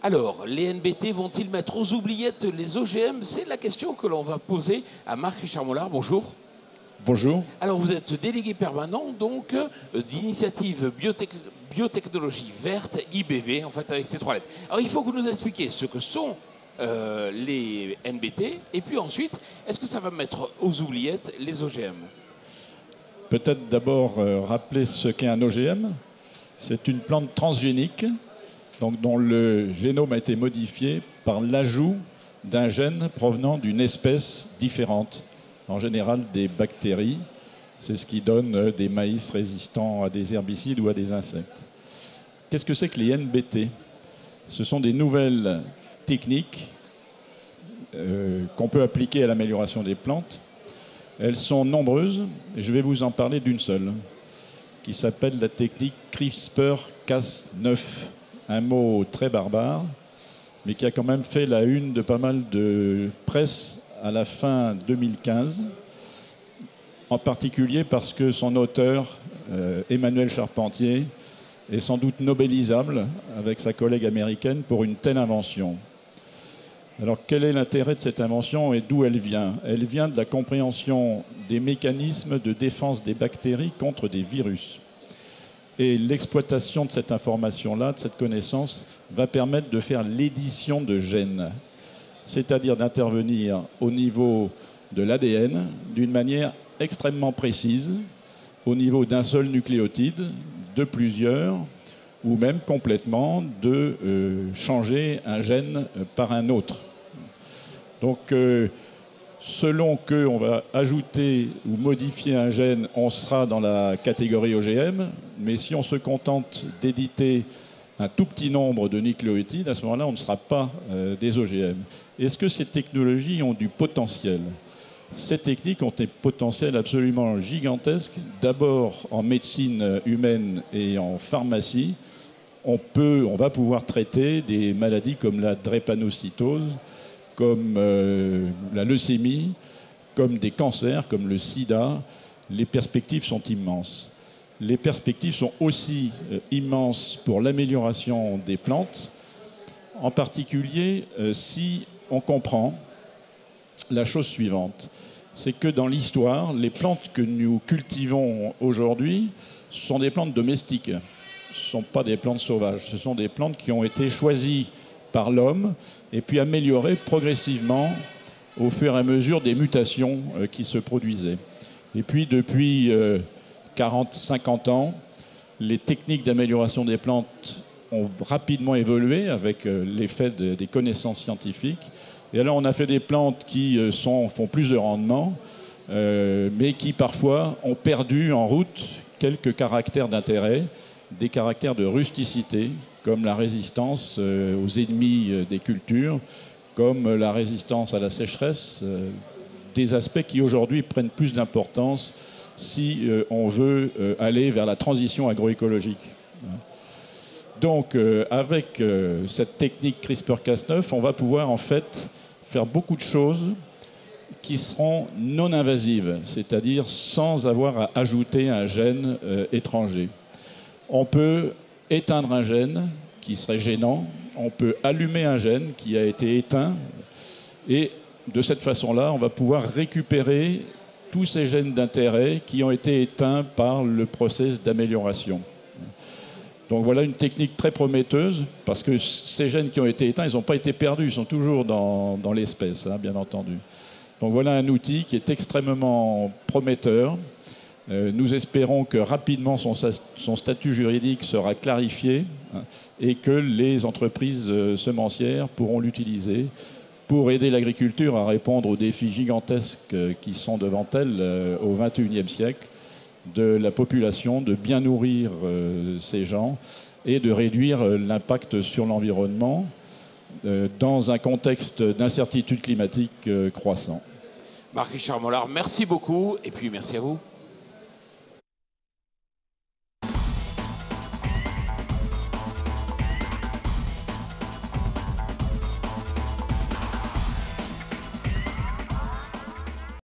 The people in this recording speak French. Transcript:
Alors, les NBT vont-ils mettre aux oubliettes les OGM? C'est la question que l'on va poser à Marc-Richard Mollard. Bonjour. Bonjour. Alors, vous êtes délégué permanent donc d'initiative biotechnologie verte, IBV, en fait avec ces trois lettres. Alors, il faut que vous nous expliquiez ce que sont les NBT et puis ensuite, est-ce que ça va mettre aux oubliettes les OGM? Peut-être d'abord rappeler ce qu'est un OGM. C'est une plante transgénique donc, dont le génome a été modifié par l'ajout d'un gène provenant d'une espèce différente, en général des bactéries. C'est ce qui donne des maïs résistants à des herbicides ou à des insectes. Qu'est-ce que c'est que les NBT? Ce sont des nouvelles techniques qu'on peut appliquer à l'amélioration des plantes. Elles sont nombreuses, et je vais vous en parler d'une seule, qui s'appelle la technique CRISPR-Cas9. Un mot très barbare, mais qui a quand même fait la une de pas mal de presse à la fin 2015, en particulier parce que son auteur, Emmanuel Charpentier, est sans doute nobelisable avec sa collègue américaine pour une telle invention. Alors quel est l'intérêt de cette invention et d'où elle vient? Elle vient de la compréhension des mécanismes de défense des bactéries contre des virus. Et l'exploitation de cette information-là, de cette connaissance, va permettre de faire l'édition de gènes, c'est-à-dire d'intervenir au niveau de l'ADN d'une manière extrêmement précise, au niveau d'un seul nucléotide, de plusieurs, ou même complètement de changer un gène par un autre. Donc, selon qu'on va ajouter ou modifier un gène, on sera dans la catégorie OGM, mais si on se contente d'éditer un tout petit nombre de nucléotides, à ce moment-là, on ne sera pas des OGM. Est-ce que ces technologies ont du potentiel? Ces techniques ont des potentiels absolument gigantesques, d'abord en médecine humaine et en pharmacie. On va pouvoir traiter des maladies comme la drépanocytose, comme la leucémie, comme des cancers, comme le sida. Les perspectives sont immenses. Les perspectives sont aussi immenses pour l'amélioration des plantes, en particulier si on comprend la chose suivante. C'est que dans l'histoire, les plantes que nous cultivons aujourd'hui sont des plantes domestiques. Ce ne sont pas des plantes sauvages. Ce sont des plantes qui ont été choisies par l'homme et puis améliorées progressivement au fur et à mesure des mutations qui se produisaient. Et puis depuis 40-50 ans, les techniques d'amélioration des plantes ont rapidement évolué avec l'effet des connaissances scientifiques. Et alors on a fait des plantes qui font plus de rendement, mais qui parfois ont perdu en route quelques caractères d'intérêt, des caractères de rusticité, comme la résistance aux ennemis des cultures, comme la résistance à la sécheresse, des aspects qui aujourd'hui prennent plus d'importance si on veut aller vers la transition agroécologique. Donc avec cette technique CRISPR-Cas9, on va pouvoir en fait faire beaucoup de choses qui seront non invasives, c'est-à-dire sans avoir à ajouter un gène étranger. On peut éteindre un gène qui serait gênant, on peut allumer un gène qui a été éteint, et de cette façon-là, on va pouvoir récupérer tous ces gènes d'intérêt qui ont été éteints par le process d'amélioration. Donc voilà une technique très prometteuse, parce que ces gènes qui ont été éteints, ils n'ont pas été perdus, ils sont toujours dans l'espèce, hein, bien entendu. Donc voilà un outil qui est extrêmement prometteur. Nous espérons que rapidement son statut juridique sera clarifié, hein, et que les entreprises semencières pourront l'utiliser pour aider l'agriculture à répondre aux défis gigantesques qui sont devant elle au XXIe siècle, de la population, de bien nourrir ces gens et de réduire l'impact sur l'environnement dans un contexte d'incertitude climatique croissant. Marc-Richard Mollard, merci beaucoup et puis merci à vous.